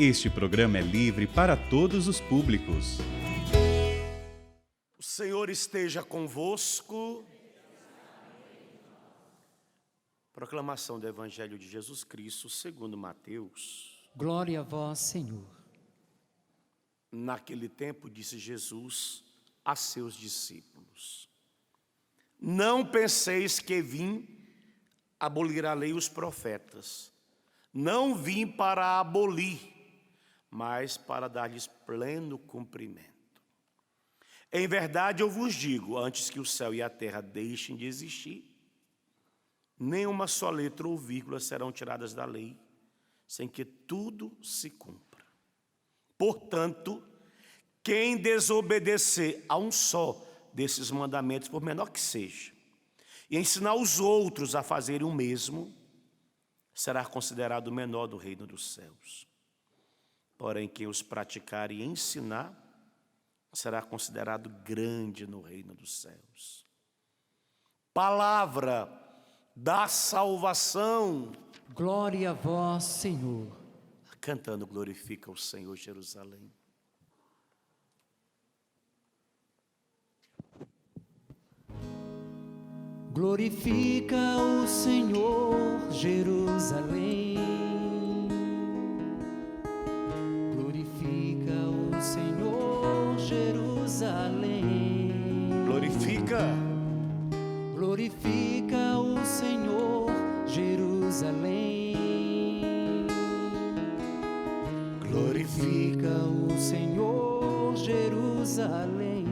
Este programa é livre para todos os públicos. O Senhor esteja convosco. Proclamação do Evangelho de Jesus Cristo segundo Mateus. Glória a vós, Senhor. Naquele tempo disse Jesus a seus discípulos: não penseis que vim abolir a lei e os profetas. Não vim para abolir, mas para dar-lhes pleno cumprimento. Em verdade eu vos digo, antes que o céu e a terra deixem de existir, nenhuma só letra ou vírgula serão tiradas da lei, sem que tudo se cumpra. Portanto, quem desobedecer a um só desses mandamentos, por menor que seja, e ensinar os outros a fazerem o mesmo, será considerado o menor do reino dos céus. Porém, quem os praticar e ensinar, será considerado grande no reino dos céus. Palavra da salvação. Glória a vós, Senhor. Cantando, glorifica o Senhor, Jerusalém. Glorifica o Senhor, Jerusalém. Glorifica o Senhor, Jerusalém. Glorifica. Glorifica o Senhor, Jerusalém. Glorifica o Senhor, Jerusalém.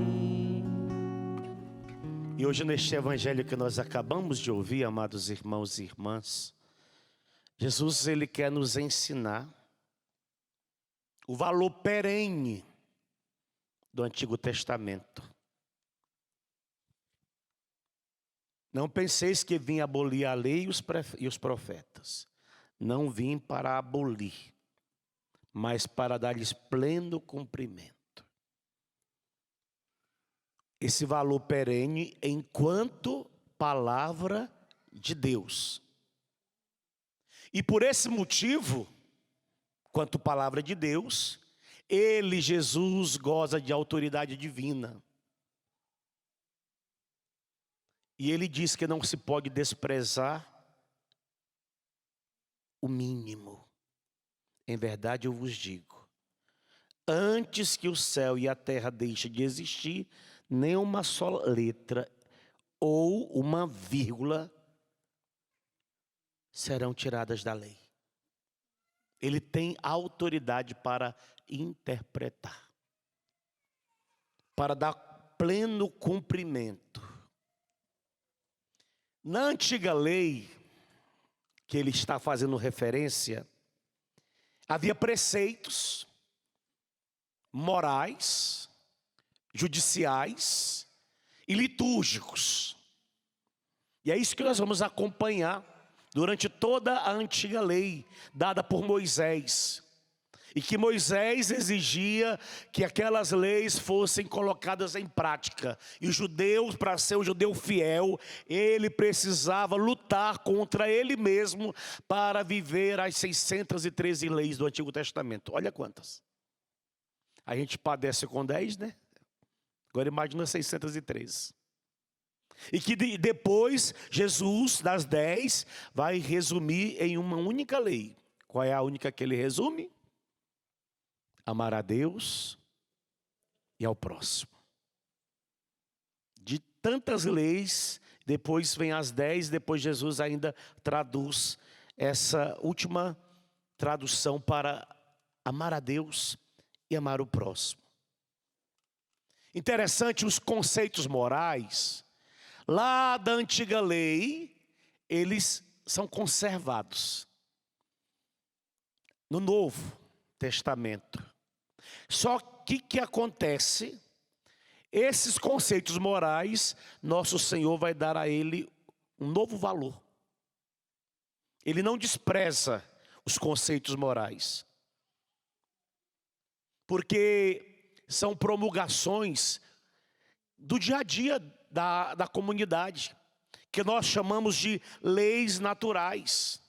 E hoje neste evangelho que nós acabamos de ouvir, amados irmãos e irmãs, Jesus ele quer nos ensinar o valor perene do Antigo Testamento. Não penseis que vim abolir a lei e os profetas. Não vim para abolir, mas para dar-lhes pleno cumprimento. Esse valor perene enquanto palavra de Deus. E por esse motivo, quanto palavra de Deus, ele, Jesus, goza de autoridade divina. E ele diz que não se pode desprezar o mínimo. Em verdade eu vos digo, antes que o céu e a terra deixem de existir, nem uma só letra ou uma vírgula serão tiradas da lei. Ele tem autoridade para interpretar, para dar pleno cumprimento. Na antiga lei, que ele está fazendo referência, havia preceitos morais, judiciais e litúrgicos. E é isso que nós vamos acompanhar durante toda a antiga lei dada por Moisés. E que Moisés exigia que aquelas leis fossem colocadas em prática. E o judeu, para ser um judeu fiel, ele precisava lutar contra ele mesmo para viver as 613 leis do Antigo Testamento. Olha quantas. A gente padece com 10, né? Agora imagina 613. E que depois Jesus, das 10, vai resumir em uma única lei. Qual é a única que ele resume? Amar a Deus e ao próximo. De tantas leis, depois vem as 10, depois Jesus ainda traduz essa última tradução para amar a Deus e amar o próximo. Interessante, os conceitos morais, lá da antiga lei, eles são conservados no Novo Testamento. Só que acontece? Esses conceitos morais, nosso Senhor vai dar a ele um novo valor. Ele não despreza os conceitos morais, porque são promulgações do dia a dia da comunidade, que nós chamamos de leis naturais.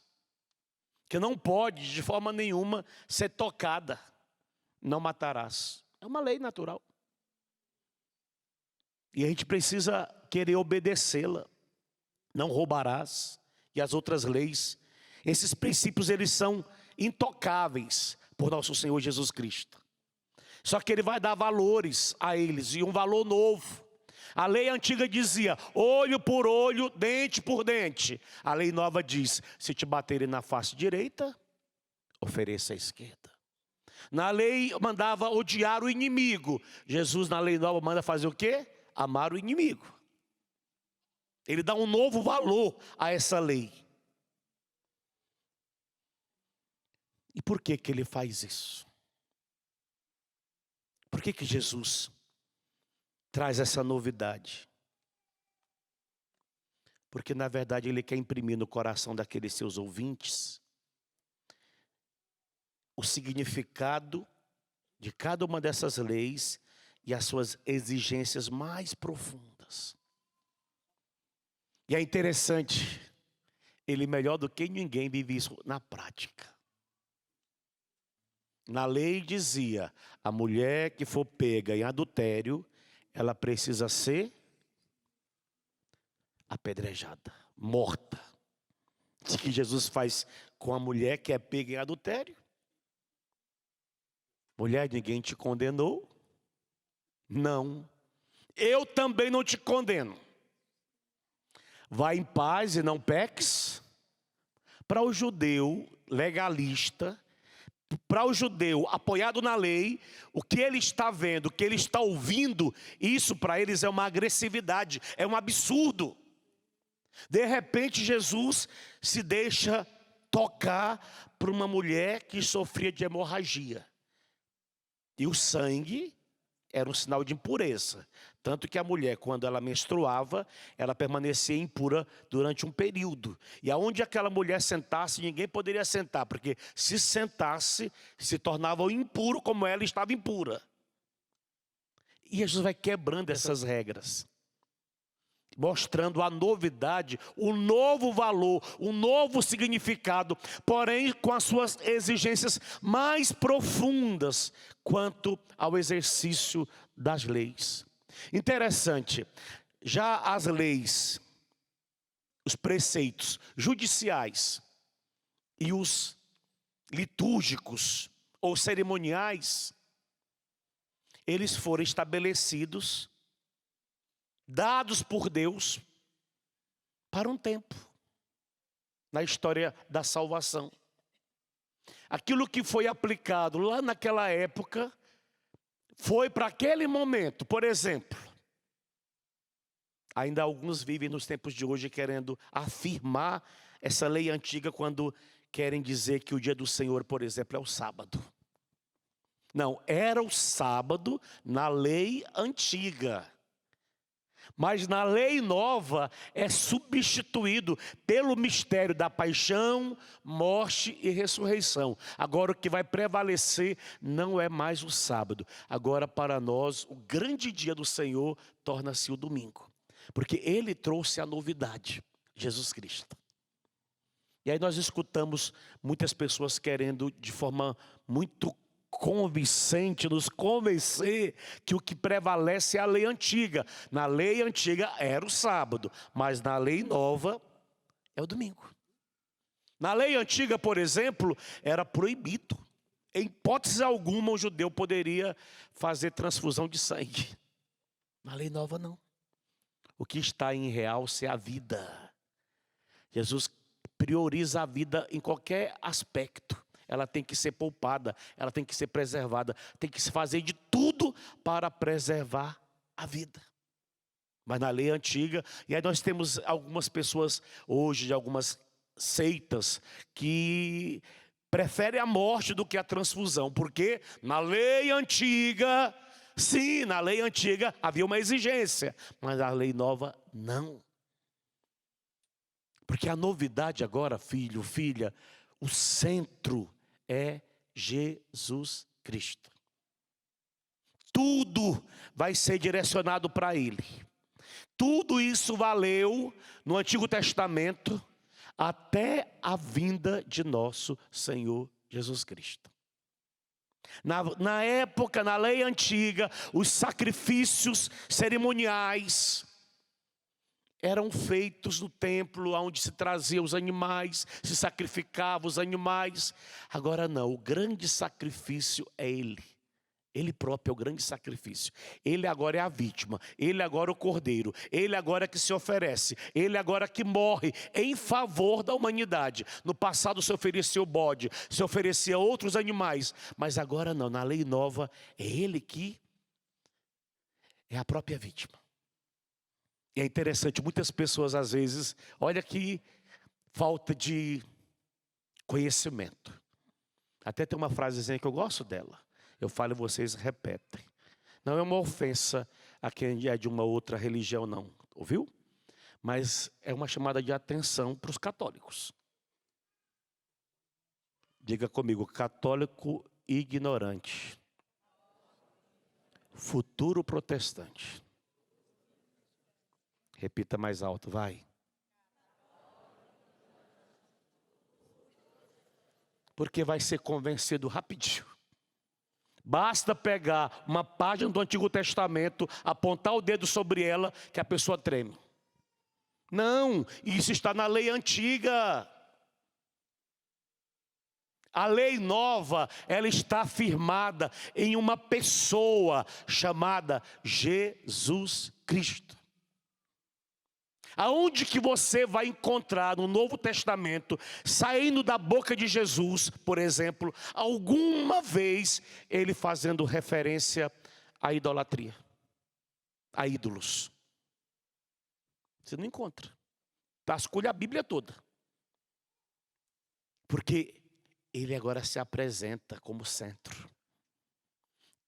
que não pode de forma nenhuma ser tocada. Não matarás. É uma lei natural. E a gente precisa querer obedecê-la. Não roubarás. E as outras leis. Esses princípios, eles são intocáveis por nosso Senhor Jesus Cristo. Só que Ele vai dar valores a eles, e um valor novo. A lei antiga dizia, olho por olho, dente por dente. A lei nova diz, se te baterem na face direita, ofereça a esquerda. Na lei mandava odiar o inimigo. Jesus, na lei nova, manda fazer o quê? Amar o inimigo. Ele dá um novo valor a essa lei. E por que Ele faz isso? Por que Jesus traz essa novidade? Porque na verdade Ele quer imprimir no coração daqueles seus ouvintes o significado de cada uma dessas leis e as suas exigências mais profundas. E é interessante, Ele melhor do que ninguém vive isso na prática. Na lei dizia, a mulher que for pega em adultério, ela precisa ser apedrejada, morta. O que Jesus faz com a mulher que é pega em adultério? Mulher, ninguém te condenou? Não. Eu também não te condeno. Vai em paz e não peques. Para o judeu legalista, para o judeu apoiado na lei, o que ele está vendo, o que ele está ouvindo, isso para eles é uma agressividade, é um absurdo. De repente Jesus se deixa tocar por uma mulher que sofria de hemorragia. E o sangue era um sinal de impureza. Tanto que a mulher, quando ela menstruava, ela permanecia impura durante um período. E aonde aquela mulher sentasse, ninguém poderia sentar, porque se sentasse, se tornava impuro como ela estava impura. E Jesus vai quebrando essas regras, mostrando a novidade, o novo valor, o novo significado, porém com as suas exigências mais profundas quanto ao exercício das leis. Interessante, já as leis, os preceitos judiciais e os litúrgicos ou cerimoniais, eles foram estabelecidos, dados por Deus para um tempo na história da salvação. Aquilo que foi aplicado lá naquela época foi para aquele momento. Por exemplo, ainda alguns vivem nos tempos de hoje querendo afirmar essa lei antiga quando querem dizer que o dia do Senhor, por exemplo, é o sábado. Não, era o sábado na lei antiga. Mas na lei nova é substituído pelo mistério da paixão, morte e ressurreição. Agora o que vai prevalecer não é mais o sábado. Agora para nós o grande dia do Senhor torna-se o domingo. Porque Ele trouxe a novidade, Jesus Cristo. E aí nós escutamos muitas pessoas querendo de forma muito convincente, nos convencer que o que prevalece é a lei antiga. Na lei antiga era o sábado, mas na lei nova é o domingo. Na lei antiga, por exemplo, era proibido. Em hipótese alguma o judeu poderia fazer transfusão de sangue. Na lei nova não. O que está em realce é a vida. Jesus prioriza a vida em qualquer aspecto. Ela tem que ser poupada, ela tem que ser preservada, tem que se fazer de tudo para preservar a vida. Mas na lei antiga, e aí nós temos algumas pessoas hoje, de algumas seitas, que preferem a morte do que a transfusão. Porque na lei antiga, sim, na lei antiga havia uma exigência, mas na lei nova não. Porque a novidade agora, filho, filha, o centro é Jesus Cristo. Tudo vai ser direcionado para Ele. Tudo isso valeu no Antigo Testamento, até a vinda de nosso Senhor Jesus Cristo. Na época, na lei antiga, os sacrifícios cerimoniais eram feitos no templo, onde se trazia os animais, se sacrificava os animais. Agora não, o grande sacrifício é Ele. Ele próprio é o grande sacrifício. Ele agora é a vítima. Ele agora é o cordeiro. Ele agora é que se oferece. Ele agora que morre em favor da humanidade. No passado se oferecia o bode, se oferecia outros animais. Mas agora não, na lei nova é Ele que é a própria vítima. E é interessante, muitas pessoas às vezes, olha que falta de conhecimento. Até tem uma frasezinha que eu gosto dela. Eu falo e vocês repetem. Não é uma ofensa a quem é de uma outra religião, não. Ouviu? Mas é uma chamada de atenção para os católicos. Diga comigo, católico ignorante. Futuro protestante. Repita mais alto, vai. Porque vai ser convencido rapidinho. Basta pegar uma página do Antigo Testamento, apontar o dedo sobre ela, que a pessoa treme. Não, isso está na lei antiga. A lei nova, ela está firmada em uma pessoa chamada Jesus Cristo. Aonde que você vai encontrar no Novo Testamento, saindo da boca de Jesus, por exemplo, alguma vez ele fazendo referência à idolatria, a ídolos? Você não encontra. Vasculha a Bíblia toda. Porque ele agora se apresenta como centro.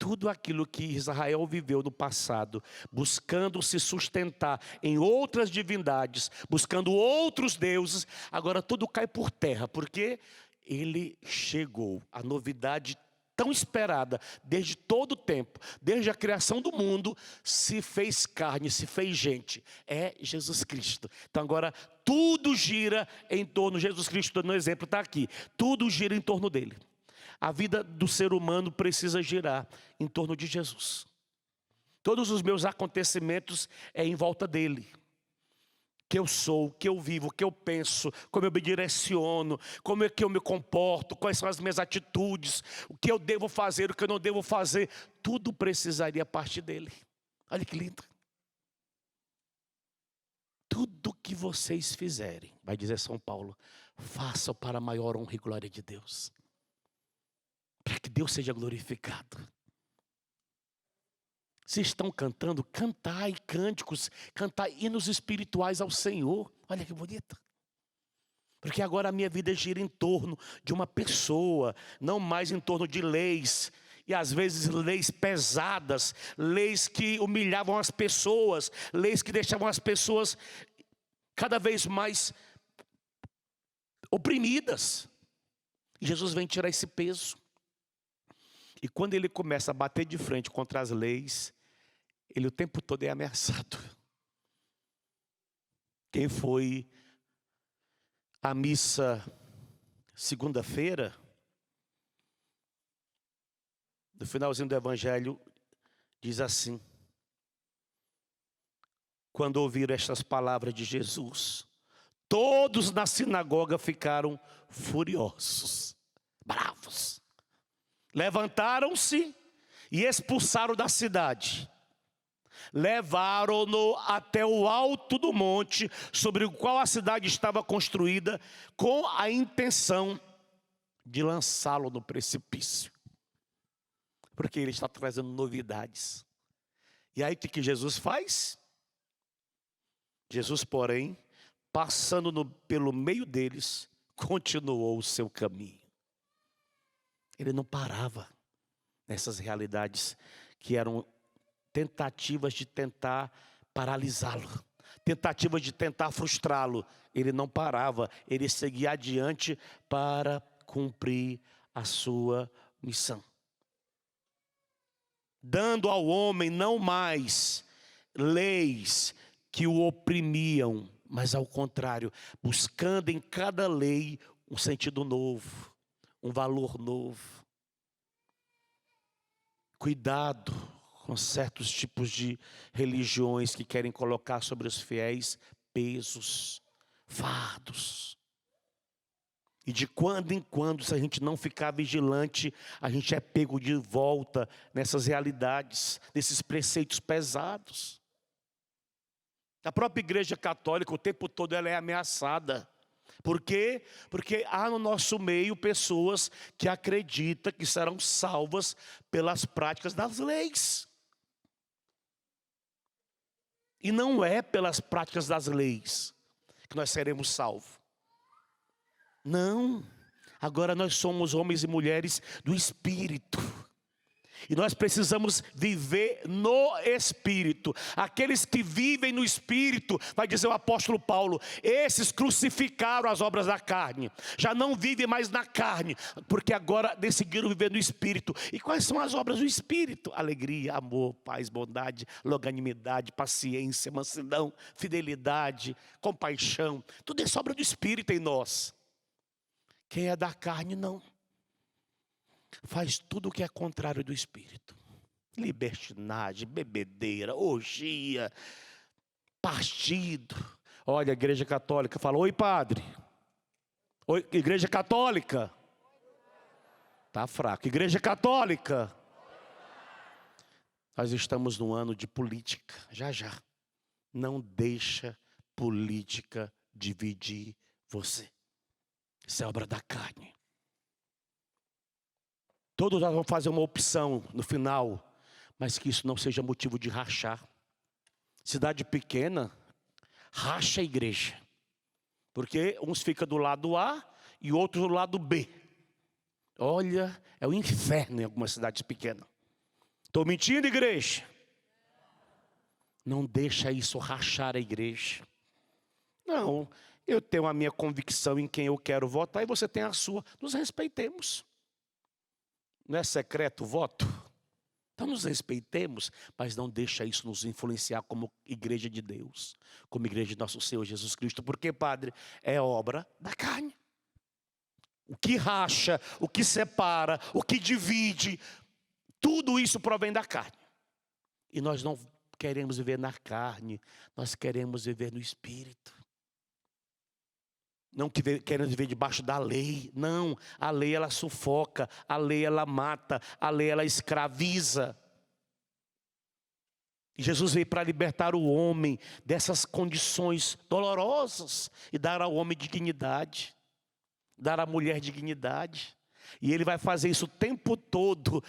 Tudo aquilo que Israel viveu no passado, buscando se sustentar em outras divindades, buscando outros deuses, agora tudo cai por terra, porque ele chegou, a novidade tão esperada desde todo o tempo, desde a criação do mundo, se fez carne, se fez gente, é Jesus Cristo. Então agora tudo gira em torno, Jesus Cristo, no exemplo está aqui, tudo gira em torno dele. A vida do ser humano precisa girar em torno de Jesus. Todos os meus acontecimentos é em volta dele. Que eu sou, que eu vivo, que eu penso, como eu me direciono, como é que eu me comporto, quais são as minhas atitudes, o que eu devo fazer, o que eu não devo fazer, tudo precisaria partir dele. Olha que lindo. Tudo que vocês fizerem, vai dizer São Paulo, façam para a maior honra e glória de Deus. Para que Deus seja glorificado. Se estão cantando, cantai cânticos, cantai hinos espirituais ao Senhor. Olha que bonito. Porque agora a minha vida gira em torno de uma pessoa, não mais em torno de leis. E às vezes leis pesadas, leis que humilhavam as pessoas, leis que deixavam as pessoas cada vez mais oprimidas. E Jesus vem tirar esse peso. E quando ele começa a bater de frente contra as leis, ele o tempo todo é ameaçado. Quem foi à missa segunda-feira, no finalzinho do Evangelho, diz assim: quando ouviram estas palavras de Jesus, todos na sinagoga ficaram furiosos, bravos. Levantaram-se e expulsaram da cidade. Levaram-no até o alto do monte, sobre o qual a cidade estava construída, com a intenção de lançá-lo no precipício. Porque ele está trazendo novidades. E aí o que Jesus faz? Jesus, porém, passando pelo meio deles, continuou o seu caminho. Ele não parava nessas realidades que eram tentativas de tentar paralisá-lo, tentativas de tentar frustrá-lo. Ele não parava, ele seguia adiante para cumprir a sua missão. Dando ao homem não mais leis que o oprimiam, mas ao contrário, buscando em cada lei um sentido novo, um valor novo. Cuidado com certos tipos de religiões que querem colocar sobre os fiéis pesos, fardos. E de quando em quando, se a gente não ficar vigilante, a gente é pego de volta nessas realidades, nesses preceitos pesados. A própria igreja católica, o tempo todo, ela é ameaçada. Por quê? Porque há no nosso meio pessoas que acreditam que serão salvas pelas práticas das leis. E não é pelas práticas das leis que nós seremos salvos. Não. Agora nós somos homens e mulheres do Espírito. E nós precisamos viver no Espírito. Aqueles que vivem no Espírito, vai dizer o apóstolo Paulo, esses crucificaram as obras da carne. Já não vivem mais na carne, porque agora decidiram viver no Espírito. E quais são as obras do Espírito? Alegria, amor, paz, bondade, longanimidade, paciência, mansidão, fidelidade, compaixão. Tudo isso é obra do Espírito em nós. Quem é da carne, não. Faz tudo o que é contrário do Espírito. Libertinagem, bebedeira, orgia, partido. Olha, a igreja católica fala, oi padre. Oi, igreja católica. Está fraco. Igreja católica. Nós estamos num ano de política, já. Não deixa política dividir você. Isso é obra da carne. Todos nós vamos fazer uma opção no final, mas que isso não seja motivo de rachar. Cidade pequena, racha a igreja. Porque uns ficam do lado A e outros do lado B. Olha, é o inferno em algumas cidades pequenas. Estou mentindo, igreja? Não deixa isso rachar a igreja. Não, eu tenho a minha convicção em quem eu quero votar e você tem a sua. Nos respeitemos. Não é secreto o voto? Então nos respeitemos, mas não deixa isso nos influenciar como igreja de Deus, como igreja de nosso Senhor Jesus Cristo. Porque, padre, é obra da carne. O que racha, o que separa, o que divide, tudo isso provém da carne. E nós não queremos viver na carne, nós queremos viver no Espírito. Não queremos viver debaixo da lei. Não, a lei ela sufoca, a lei ela mata, a lei ela escraviza. E Jesus veio para libertar o homem dessas condições dolorosas e dar ao homem dignidade, dar à mulher dignidade. E ele vai fazer isso o tempo todo,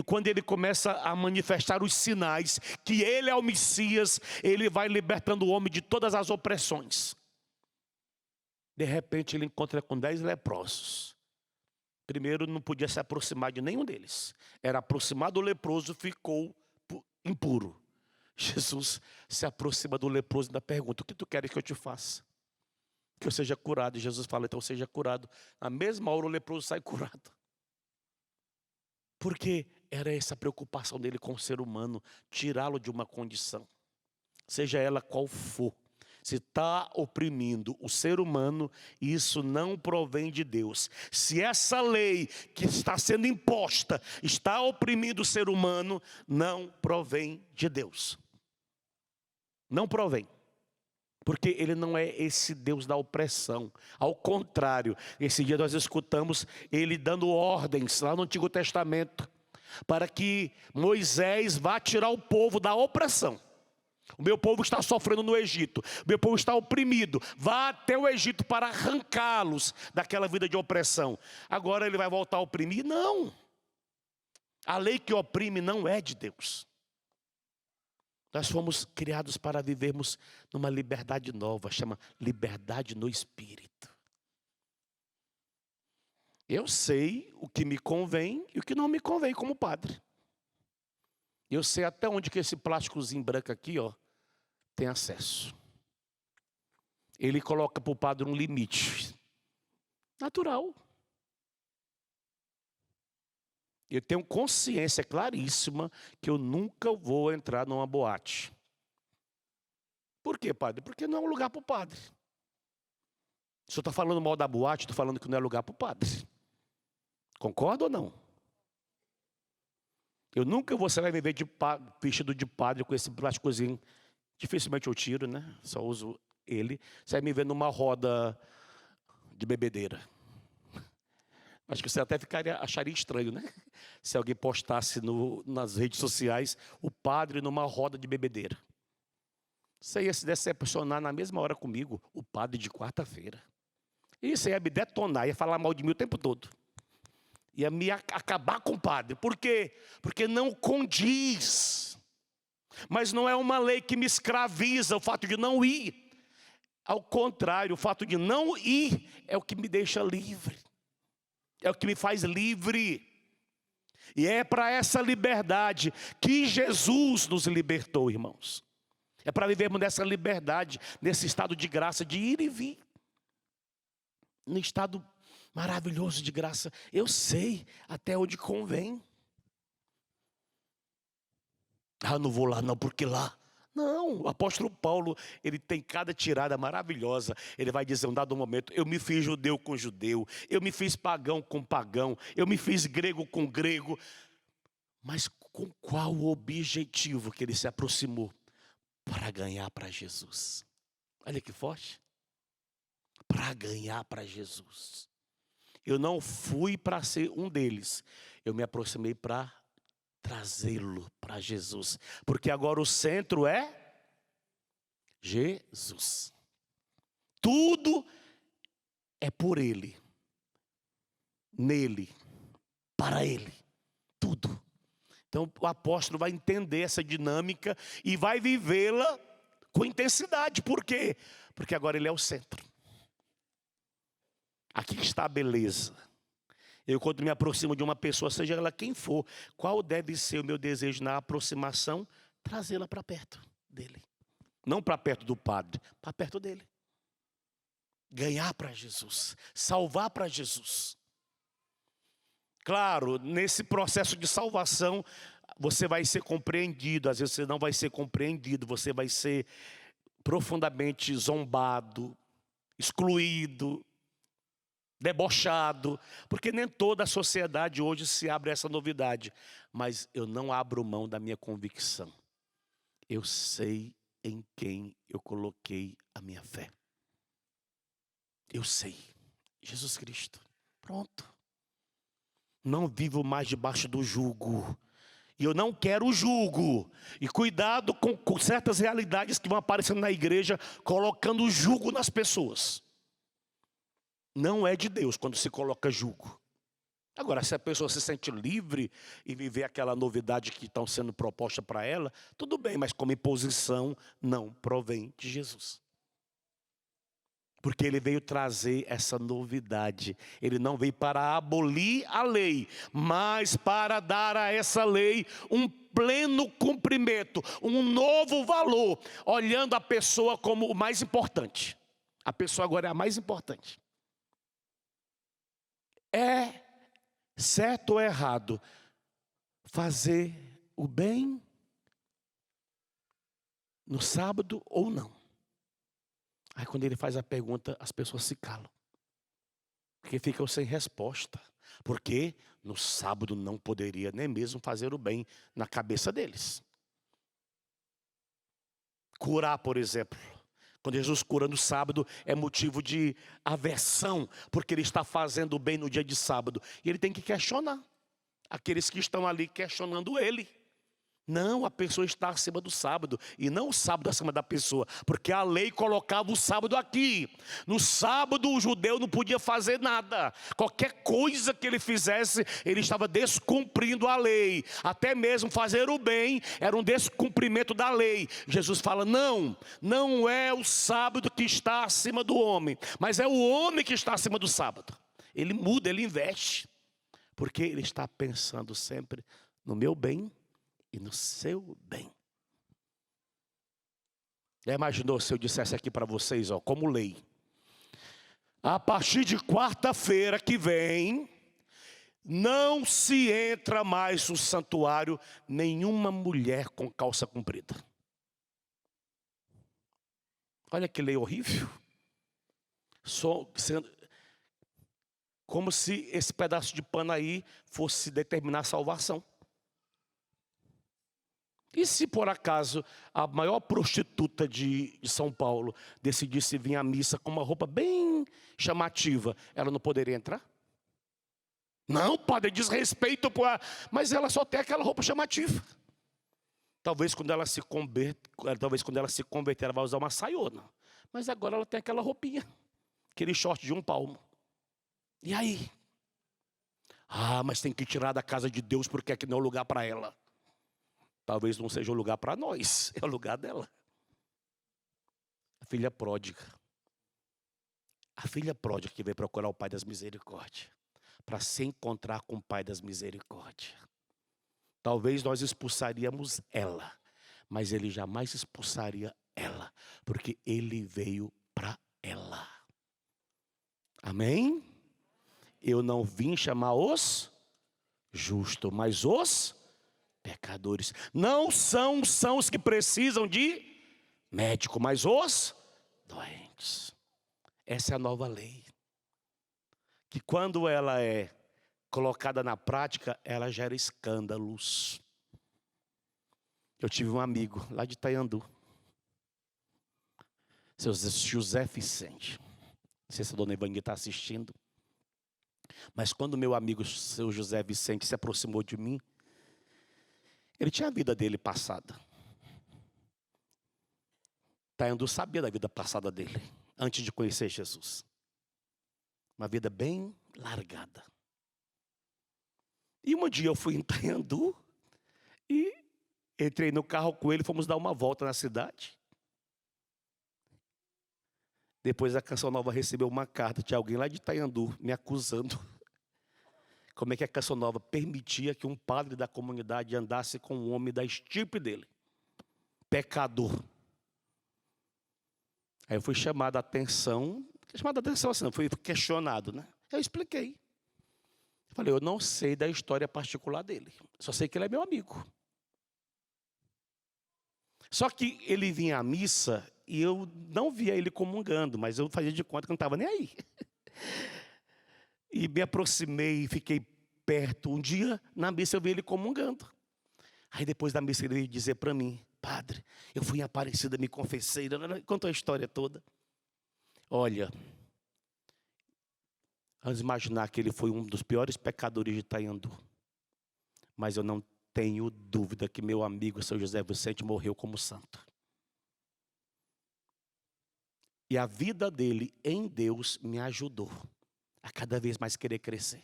quando ele começa a manifestar os sinais que ele é o Messias, ele vai libertando o homem de todas as opressões. De repente ele encontra com 10 leprosos. Primeiro não podia se aproximar de nenhum deles. Era aproximado do leproso, ficou impuro. Jesus se aproxima do leproso e ainda pergunta, o que tu queres que eu te faça? Que eu seja curado. E Jesus fala, então seja curado. Na mesma hora o leproso sai curado. Porque era essa preocupação dele com o ser humano, tirá-lo de uma condição, seja ela qual for. Se está oprimindo o ser humano, isso não provém de Deus. Se essa lei que está sendo imposta está oprimindo o ser humano, não provém de Deus. Não provém. Porque ele não é esse Deus da opressão. Ao contrário, esse dia nós escutamos ele dando ordens lá no Antigo Testamento, para que Moisés vá tirar o povo da opressão. O meu povo está sofrendo no Egito, o meu povo está oprimido, vá até o Egito para arrancá-los daquela vida de opressão. Agora ele vai voltar a oprimir? Não. A lei que oprime não é de Deus. Nós fomos criados para vivermos numa liberdade nova, chama liberdade no Espírito. Eu sei o que me convém e o que não me convém como padre. Eu sei até onde que esse plásticozinho branco aqui, ó, tem acesso. Ele coloca para o padre um limite. Natural. Eu tenho consciência claríssima que eu nunca vou entrar numa boate. Por quê, padre? Porque não é um lugar para o padre. Se eu estou falando mal da boate, estou falando que não é lugar para o padre. Concorda ou não? Você vai me ver vestido de padre com esse plásticozinho. Dificilmente eu tiro, né? Só uso ele. Você vai me ver numa roda de bebedeira. Acho que você até acharia estranho, né? Se alguém postasse nas redes sociais o padre numa roda de bebedeira. Você ia se decepcionar na mesma hora comigo, o padre de quarta-feira. Isso ia me detonar, ia falar mal de mim o tempo todo. Ia me acabar com o padre. Por quê? Porque não condiz. Mas não é uma lei que me escraviza o fato de não ir. Ao contrário, o fato de não ir é o que me deixa livre. É o que me faz livre. E é para essa liberdade que Jesus nos libertou, irmãos. É para vivermos nessa liberdade, nesse estado de graça, de ir e vir. No estado maravilhoso de graça. Eu sei até onde convém. Não vou lá não, porque lá. Não, o apóstolo Paulo, ele tem cada tirada maravilhosa. Ele vai dizer, um dado momento, eu me fiz judeu com judeu, eu me fiz pagão com pagão, eu me fiz grego com grego. Mas com qual objetivo que ele se aproximou? Para ganhar para Jesus. Olha que forte. Para ganhar para Jesus. Eu não fui para ser um deles. Eu me aproximei para trazê-lo para Jesus. Porque agora o centro é Jesus. Tudo é por Ele. Nele. Para Ele. Tudo. Então o apóstolo vai entender essa dinâmica e vai vivê-la com intensidade. Por quê? Porque agora ele é o centro. Aqui está a beleza. Eu, quando me aproximo de uma pessoa, seja ela quem for, qual deve ser o meu desejo na aproximação? Trazê-la para perto dele. Não para perto do padre, para perto dele. Ganhar para Jesus, salvar para Jesus. Claro, nesse processo de salvação, você vai ser compreendido, às vezes você não vai ser compreendido, você vai ser profundamente zombado, excluído, debochado, porque nem toda a sociedade hoje se abre a essa novidade. Mas eu não abro mão da minha convicção. Eu sei em quem eu coloquei a minha fé. Eu sei, Jesus Cristo. Pronto. Não vivo mais debaixo do jugo. E eu não quero o jugo. E cuidado com certas realidades que vão aparecendo na igreja, colocando o jugo nas pessoas. Não é de Deus quando se coloca jugo. Agora, se a pessoa se sente livre e viver aquela novidade que estão sendo proposta para ela, tudo bem, mas como imposição não provém de Jesus. Porque ele veio trazer essa novidade. Ele não veio para abolir a lei, mas para dar a essa lei um pleno cumprimento, um novo valor, olhando a pessoa como o mais importante. A pessoa agora é a mais importante. É certo ou errado fazer o bem no sábado ou não? Aí quando ele faz a pergunta, as pessoas se calam. Porque ficam sem resposta. Porque no sábado não poderia nem mesmo fazer o bem na cabeça deles. Curar, por exemplo. Quando Jesus cura no sábado é motivo de aversão, porque ele está fazendo o bem no dia de sábado. E ele tem que questionar. Aqueles que estão ali questionando ele. Não, a pessoa está acima do sábado. E não o sábado acima da pessoa. Porque a lei colocava o sábado aqui. No sábado o judeu não podia fazer nada. Qualquer coisa que ele fizesse, ele estava descumprindo a lei. Até mesmo fazer o bem era um descumprimento da lei. Jesus fala, não é o sábado que está acima do homem. Mas é o homem que está acima do sábado. Ele muda, ele investe. Porque ele está pensando sempre no meu bem e no seu bem. Já imaginou se eu dissesse aqui para vocês, como lei? A partir de quarta-feira que vem, não se entra mais no santuário nenhuma mulher com calça comprida. Olha que lei horrível. Como se esse pedaço de pano aí fosse determinar a salvação. E se por acaso a maior prostituta de São Paulo decidisse vir à missa com uma roupa bem chamativa, ela não poderia entrar? Não, padre, desrespeito, mas ela só tem aquela roupa chamativa. Talvez quando ela se converter, ela vai usar uma saiona. Mas agora ela tem aquela roupinha, aquele short de 1 palmo. E aí? Mas tem que tirar da casa de Deus porque aqui não é o lugar para ela. Talvez não seja o lugar para nós, é o lugar dela. A filha pródiga. A filha pródiga que veio procurar o Pai das Misericórdias, para se encontrar com o Pai das Misericórdias. Talvez nós expulsaríamos ela, mas ele jamais expulsaria ela, porque ele veio para ela. Amém? Eu não vim chamar os justos, mas os pecadores. Não são os que precisam de médico, mas os doentes. Essa é a nova lei, que quando ela é colocada na prática, ela gera escândalos. Eu tive um amigo lá de Itaiandu, seu José Vicente. Não sei se a dona Ivani está assistindo. Mas quando meu amigo, seu José Vicente, se aproximou de mim, ele tinha a vida dele passada. Itaiandu sabia da vida passada dele, antes de conhecer Jesus. Uma vida bem largada. E um dia eu fui em Itaiandu e entrei no carro com ele, fomos dar uma volta na cidade. Depois a Canção Nova recebeu uma carta de alguém lá de Itaiandu me acusando. Como é que a Canção Nova permitia que um padre da comunidade andasse com um homem da estirpe dele, pecador. Aí eu fui chamado a atenção assim, não, fui questionado, né? Eu expliquei. Eu falei, eu não sei da história particular dele, só sei que ele é meu amigo. Só que ele vinha à missa e eu não via ele comungando, mas eu fazia de conta que não estava nem aí. E me aproximei, fiquei perto. Um dia, na missa, eu vi ele comungando. Aí depois da missa ele veio dizer para mim, padre, eu fui em Aparecida, me confessei, contou a história toda. Olha, vamos imaginar que ele foi um dos piores pecadores de Itaiandu. Mas eu não tenho dúvida que meu amigo, seu José Vicente, morreu como santo. E a vida dele em Deus me ajudou a cada vez mais querer crescer.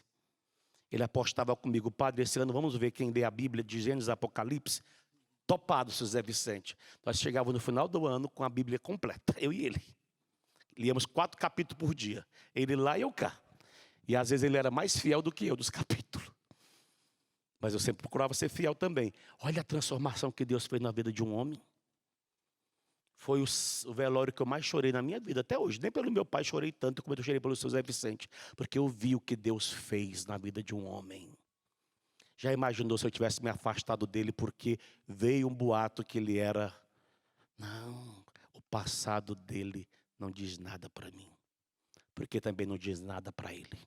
Ele apostava comigo, padre, esse ano vamos ver quem lê a Bíblia de Gênesis e Apocalipse. Topado, seu José Vicente. Nós chegávamos no final do ano com a Bíblia completa, eu e ele. Líamos 4 capítulos por dia. Ele lá e eu cá. E às vezes ele era mais fiel do que eu dos capítulos. Mas eu sempre procurava ser fiel também. Olha a transformação que Deus fez na vida de um homem. Foi o velório que eu mais chorei na minha vida, até hoje. Nem pelo meu pai chorei tanto como eu chorei pelo seu José Vicente. Porque eu vi o que Deus fez na vida de um homem. Já imaginou se eu tivesse me afastado dele porque veio um boato que ele era... Não, o passado dele não diz nada para mim. Porque também não diz nada para ele.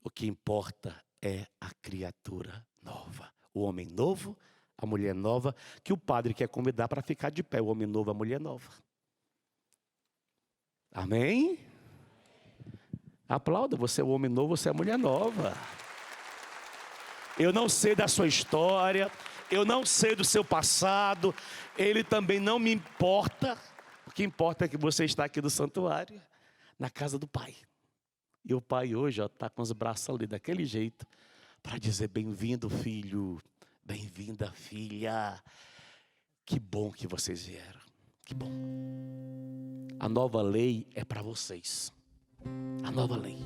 O que importa é a criatura nova. O homem novo, a mulher nova, que o padre quer convidar para ficar de pé. O homem novo, a mulher nova. Amém? Aplauda, você é o homem novo, você é a mulher nova. Eu não sei da sua história, eu não sei do seu passado, ele também não me importa. O que importa é que você está aqui no santuário, na casa do Pai. E o Pai hoje está com os braços ali daquele jeito, para dizer bem-vindo filho, bem-vinda filha. Que bom que vocês vieram, que bom. A nova lei é para vocês. A nova lei.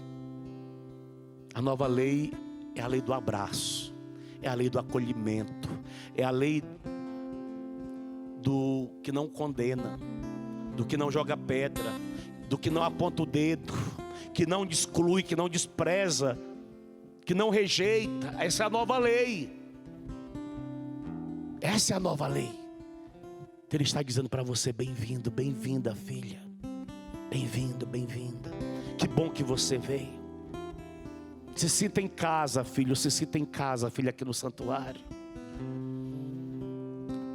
A nova lei é a lei do abraço, é a lei do acolhimento, é a lei do que não condena, do que não joga pedra, do que não aponta o dedo, que não exclui, que não despreza, que não rejeita. Essa é a nova lei. Essa é a nova lei. Então Ele está dizendo para você: bem-vindo, bem-vinda, filha. Bem-vindo, bem-vinda. Que bom que você veio. Se sinta em casa, filho. Se sinta em casa, filha, aqui no santuário.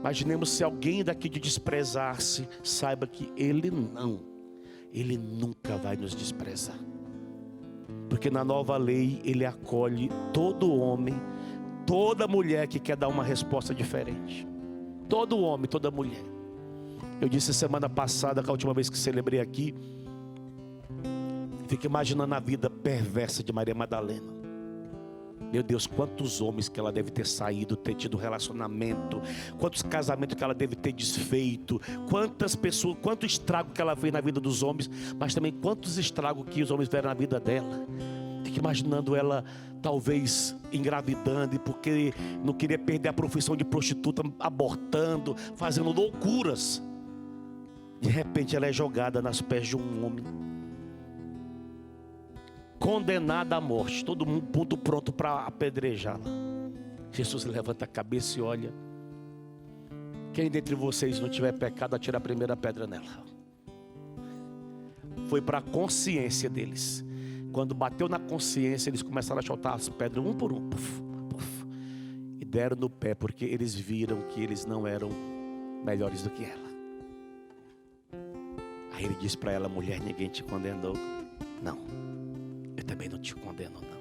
Imaginemos se alguém daqui te desprezasse. Saiba que Ele nunca vai nos desprezar. Porque na nova lei Ele acolhe todo homem, toda mulher que quer dar uma resposta diferente. Todo homem, toda mulher. Eu disse semana passada, que a última vez que celebrei aqui, fico imaginando a vida perversa de Maria Madalena. Meu Deus, quantos homens que ela deve ter saído, ter tido relacionamento, quantos casamentos que ela deve ter desfeito, quantas pessoas, quanto estrago que ela fez na vida dos homens, mas também quantos estragos que os homens fizeram na vida dela. Fico imaginando ela talvez engravidando, e porque não queria perder a profissão de prostituta, abortando, fazendo loucuras. De repente ela é jogada nos pés de um homem, condenada à morte, todo mundo pronto para apedrejá-la. Jesus levanta a cabeça e olha: quem dentre vocês não tiver pecado, atira a primeira pedra nela. Foi para a consciência deles. Quando bateu na consciência, eles começaram a soltar as pedras um por um, puf, puf, e deram no pé, porque eles viram que eles não eram melhores do que ela. Aí ele diz para ela: mulher, ninguém te condenou? Não, eu também não te condeno, não.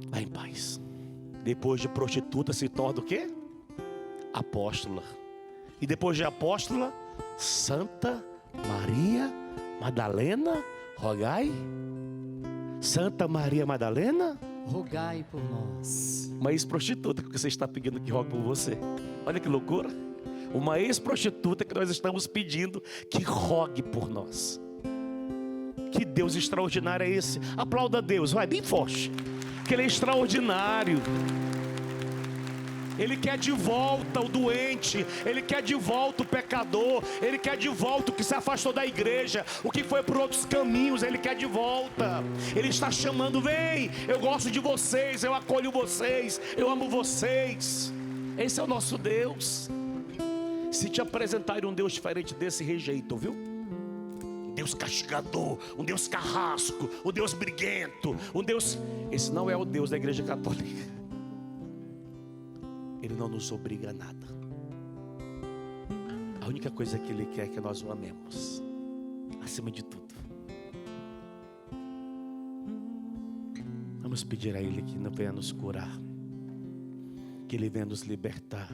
Vá em paz. Depois de prostituta se torna o quê? Apóstola. E depois de apóstola, Santa Maria Madalena, rogai. Santa Maria Madalena, rogai por nós. uma ex-prostituta que você está pedindo que rogue por você. Olha que loucura. Uma ex-prostituta que nós estamos pedindo que rogue por nós. Que Deus extraordinário é esse? Aplauda a Deus, vai bem forte, que Ele é extraordinário. Ele quer de volta o doente, Ele quer de volta o pecador, Ele quer de volta o que se afastou da igreja, o que foi por outros caminhos, Ele quer de volta. Ele está chamando: vem, eu gosto de vocês, eu acolho vocês, eu amo vocês. Esse é o nosso Deus. Se te apresentarem um Deus diferente desse, rejeito, viu? Um Deus castigador, um Deus carrasco, um Deus briguento, um Deus... Esse não é o Deus da igreja católica. Ele não nos obriga a nada. A única coisa que Ele quer é que nós o amemos, acima de tudo. Vamos pedir a Ele que não venha nos curar, que Ele venha nos libertar,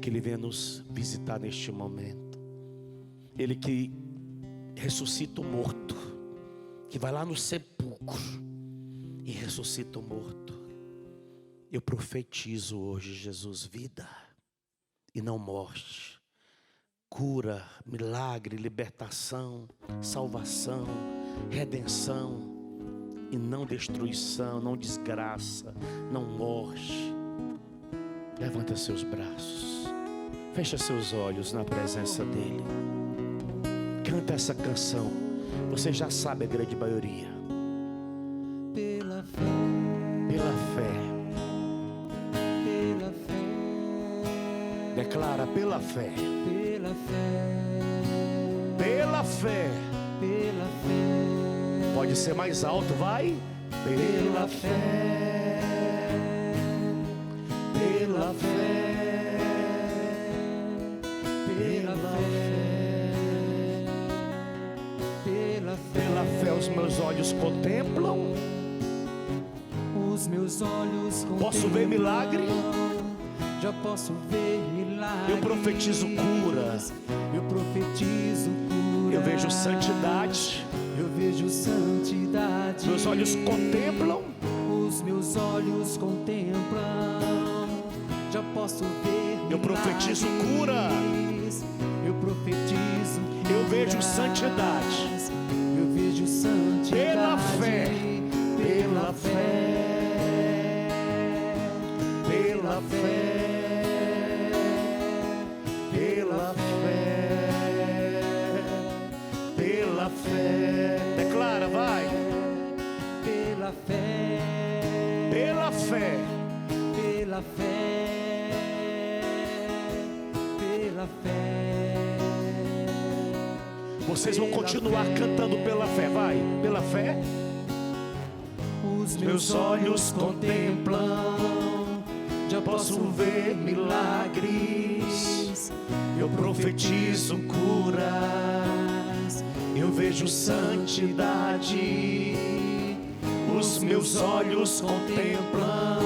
que Ele venha nos visitar neste momento. Ele que ressuscita o morto, que vai lá no sepulcro e ressuscita o morto. Eu profetizo hoje, Jesus, vida e não morte, cura, milagre, libertação, salvação, redenção e não destruição, não desgraça, não morte. Levanta seus braços, fecha seus olhos na presença dEle. Canta essa canção, você já sabe a grande maioria. Pela fé, Pela fé, pela fé, declara: pela fé, pela fé, pela fé. pela fé, Pode ser mais alto, vai. pela fé, Pela fé, pela fé, pela fé, pela fé os meus olhos contemplam. os meus olhos Posso ver milagre? Já posso ver milagres. Eu profetizo cura. Eu profetizo cura. Eu vejo santidade. Eu vejo santidade. Meus olhos contemplam. Os meus olhos contemplam. Já posso ver milagres. Eu profetizo cura. Eu profetizo cura. Eu vejo santidade. Eu vejo santidade. Pela fé. Pela fé. Pela fé. Pela fé. Pela fé. Declara, vai. Pela fé. Pela fé. Pela fé. pela fé. Vocês vão continuar cantando pela fé, vai, pela fé. Os meus olhos contemplam, já posso ver milagres. Eu profetizo curas, eu vejo santidade. Os meus olhos contemplam,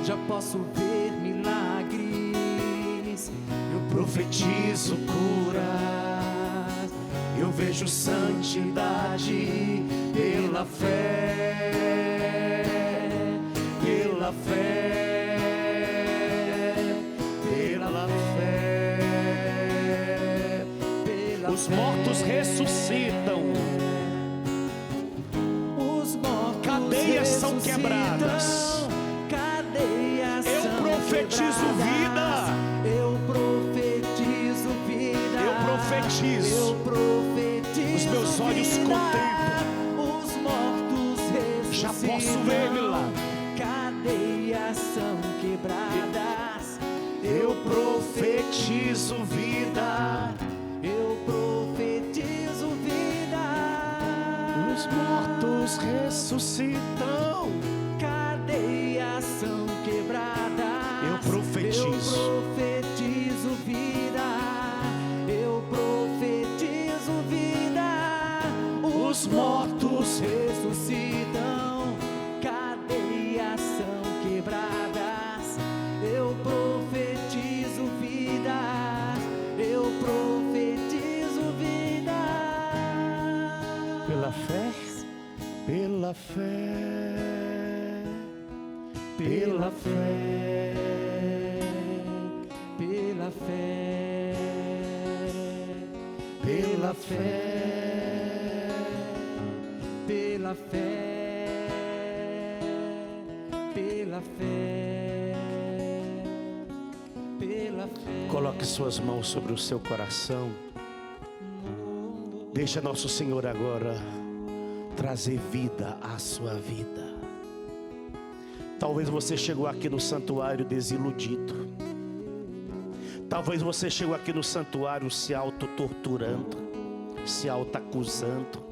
já posso ver milagres. eu profetizo curas, eu vejo santidade. Pela fé, pela fé, pela fé. Os mortos ressuscitam, Os mortos cadeias são ressuscitam, quebradas. cadeias Eu são profetizo quebradas. Eu profetizo vida. Eu profetizo. Eu profetizo Os meus olhos vida. contemplam. Os mortos ressuscitam. Já posso ver milagre. Cadeias são quebradas. Eu profetizo vida. Eu profetizo vida. Os mortos ressuscitam. Cadeias são quebradas. Eu profetizo. Eu profetizo vida. Eu profetizo vida. Os mortos ressuscitam. Cadeias são quebradas. Eu profetizo vida. Eu profetizo vida. Pela fé, pela fé, pela fé, Pela fé, pela fé, pela fé, pela fé, pela fé. Coloque suas mãos sobre o seu coração. Deixa nosso Senhor agora trazer vida à sua vida. Talvez você chegou aqui no santuário desiludido. Talvez você chegou aqui no santuário se auto-torturando, se auto-acusando.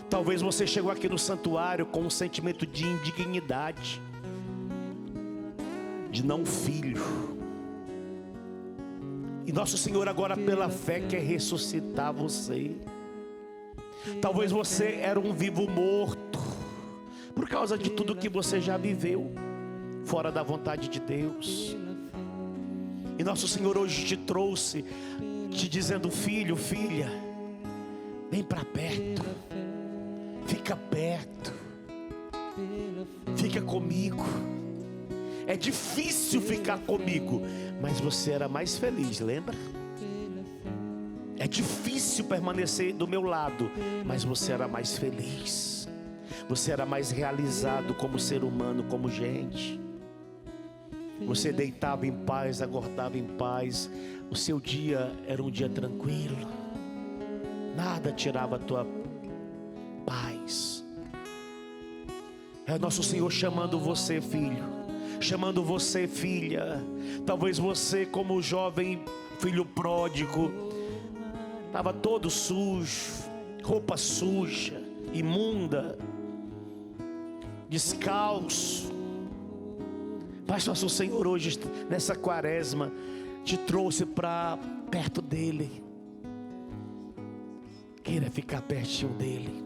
Talvez você chegou aqui no santuário com um sentimento de indignidade, de não filho. E nosso Senhor agora pela fé quer ressuscitar você. Talvez você era um vivo morto, por causa de tudo que você já viveu, fora da vontade de Deus. E nosso Senhor hoje te trouxe, te dizendo: filho, filha, vem para perto, fica perto, fica comigo. É difícil ficar comigo, mas você era mais feliz, lembra? É difícil permanecer do meu lado, mas você era mais feliz. Você era mais realizado como ser humano, como gente. Você deitava em paz, acordava em paz. O seu dia era um dia tranquilo. Nada tirava a tua paz. É o nosso Senhor chamando você, filho, chamando você, filha. Talvez você, como jovem filho pródigo, estava todo sujo, roupa suja, imunda, descalço. Mas nosso Senhor hoje, nessa quaresma, te trouxe para perto dEle. Queira ficar pertinho dEle.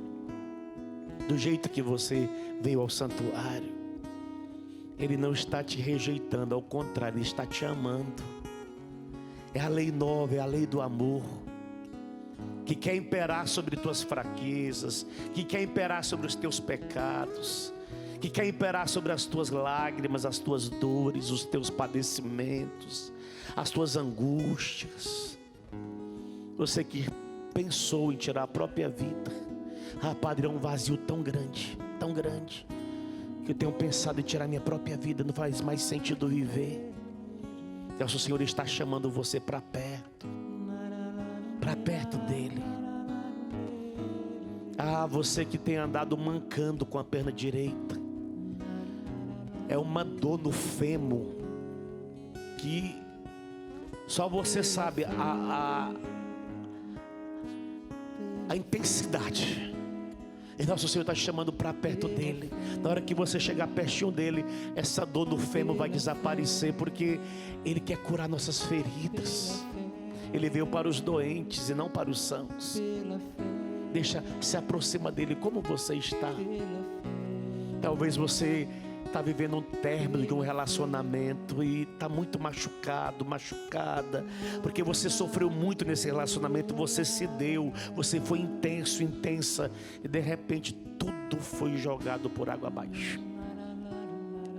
Do jeito que você veio ao santuário. Ele não está te rejeitando, ao contrário, Ele está te amando. É a lei nova, é a lei do amor, que quer imperar sobre tuas fraquezas, que quer imperar sobre os teus pecados, que quer imperar sobre as tuas lágrimas, as tuas dores, os teus padecimentos, as tuas angústias. Você que pensou em tirar a própria vida: ah, Padre, é um vazio tão grande, que eu tenho pensado em tirar minha própria vida, não faz mais sentido viver. Nosso Senhor está chamando você para perto dEle. Ah, você que tem andado mancando com a perna direita, é uma dor no fêmur que Só você sabe a intensidade. E nosso Senhor está te chamando para perto dele. Na hora que você chegar pertinho dele, essa dor no fêmur vai desaparecer, porque ele quer curar nossas feridas. Ele veio para os doentes e não para os sãos. Deixa, se aproxima dele. Como você está? Talvez você está vivendo um término de um relacionamento e está muito machucado, machucada, porque você sofreu muito nesse relacionamento, você se deu, você foi intenso, intensa, e de repente tudo foi jogado por água abaixo.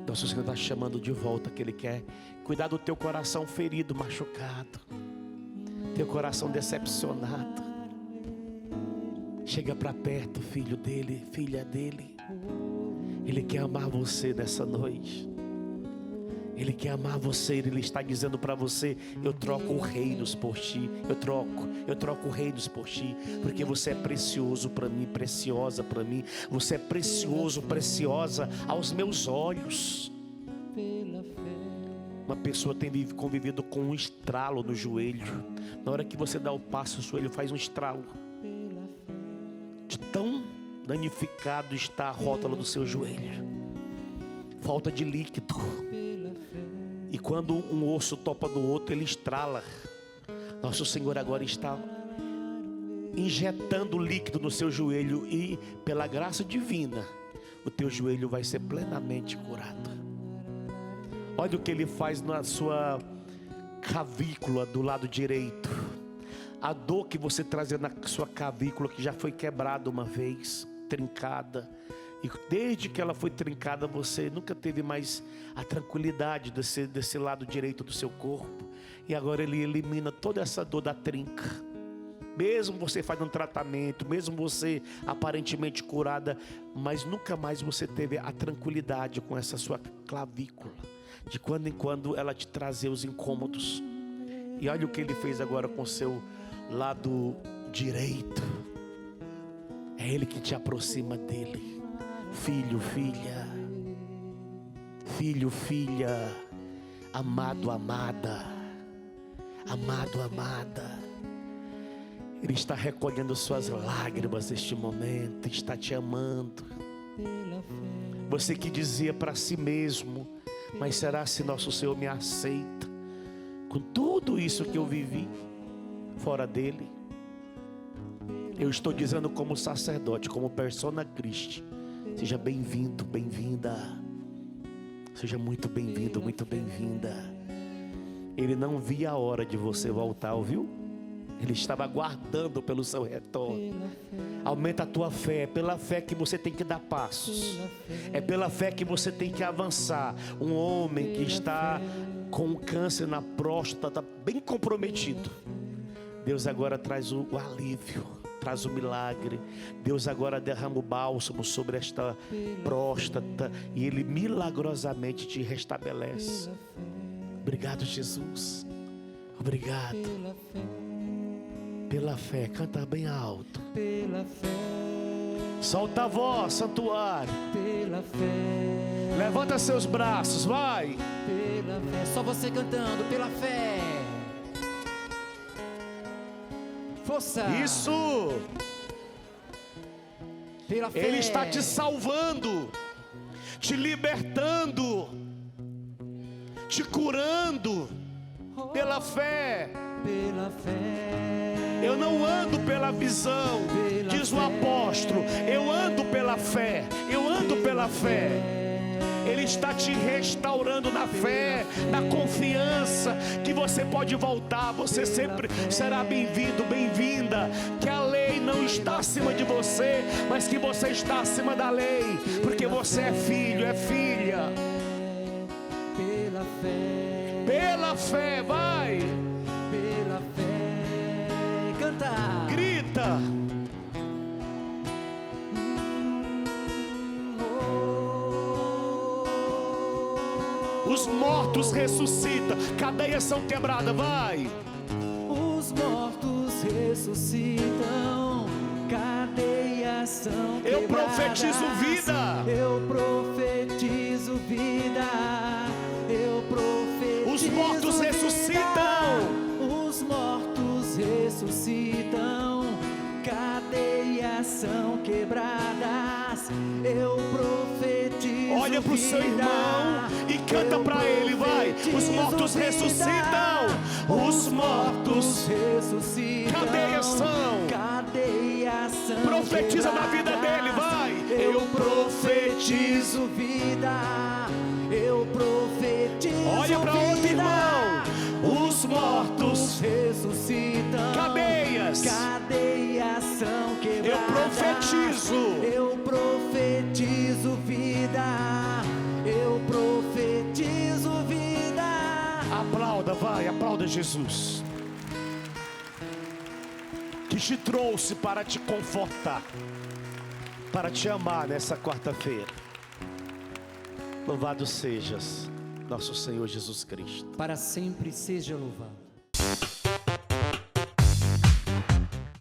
Nosso Senhor está chamando de volta, que Ele quer cuidar do teu coração ferido, machucado, teu coração decepcionado. Chega para perto, filho dele, filha dele. Ele quer amar você nessa noite. Ele quer amar você. Ele está dizendo para você: eu troco reinos por ti. Eu troco reinos por ti, porque você é precioso para mim, preciosa para mim. Você é precioso, preciosa aos meus olhos. Uma pessoa tem convivido com um estralo no joelho. Na hora que você dá o passo, o joelho faz um estralo. De tão danificado está a rótula do seu joelho. Falta de líquido. E quando um osso topa no outro, ele estrala. Nosso Senhor agora está injetando líquido no seu joelho, e pela graça divina, o teu joelho vai ser plenamente curado. Olha o que Ele faz na sua clavícula do lado direito. A dor que você trazia na sua clavícula, que já foi quebrada uma vez, trincada, e desde que ela foi trincada, você nunca teve mais a tranquilidade desse lado direito do seu corpo. E agora Ele elimina toda essa dor da trinca. Mesmo você fazendo um tratamento, mesmo você aparentemente curada, mas nunca mais você teve a tranquilidade com essa sua clavícula. De quando em quando ela te trazia os incômodos. E olha o que Ele fez agora com o seu lado direito. É Ele que te aproxima dele. Filho, filha. Filho, filha. Amado, amada. Amado, amada. Ele está recolhendo suas lágrimas neste momento. Está te amando. Você que dizia para si mesmo: mas será se nosso Senhor me aceita com tudo isso que eu vivi fora dele? Eu estou dizendo como sacerdote, como persona Christi: seja bem-vindo, bem-vinda. Seja muito bem-vindo, muito bem-vinda. Ele não via a hora de você voltar, ouviu? Ele estava aguardando pelo seu retorno. Aumenta a tua fé. É pela fé que você tem que dar passos. É pela fé que você tem que avançar. Um homem que está com um câncer na próstata, bem comprometido, Deus agora traz o alívio, traz o milagre. Deus agora derrama o bálsamo sobre esta próstata, e Ele milagrosamente te restabelece. Obrigado, Jesus. Obrigado. Pela fé, canta bem alto. Pela fé. Solta a voz, santuário. Pela fé. Levanta seus braços, vai. Pela fé. Só você cantando. Pela fé. Força. Isso. Pela fé. Ele está te salvando, te libertando, te curando. Pela fé. Pela fé. Eu não ando pela visão, diz o apóstolo. Eu ando pela fé. Eu ando pela fé. Ele está te restaurando na fé, na confiança que você pode voltar. Você sempre será bem-vindo, bem-vinda. Que a lei não está acima de você, mas que você está acima da lei, porque você é filho, é filha. Pela fé. Pela fé, vai. Pela fé. Canta. Grita. Os mortos ressuscitam, cadeias são quebradas, vai. Os mortos ressuscitam, cadeias são quebradas. Eu profetizo vida. Eu profetizo vida. Eu profetizo Os mortos vida. ressuscitam. quebradas. Eu profetizo. Olha para o seu irmão e canta para ele, vai. Os mortos ressuscitam. Os mortos ressuscitam. Cadeias são. Profetiza na vida dele, vai. Eu profetizo vida. Eu profetizo. Olha para outro irmão. Os mortos ressuscitam. Cadeias são quebradas. Eu profetizo. Eu profetizo vida. Eu profetizo vida. Aplauda, vai, aplauda Jesus, que te trouxe para te confortar, para te amar nessa quarta-feira. Louvado sejas, nosso Senhor Jesus Cristo. Para sempre seja louvado.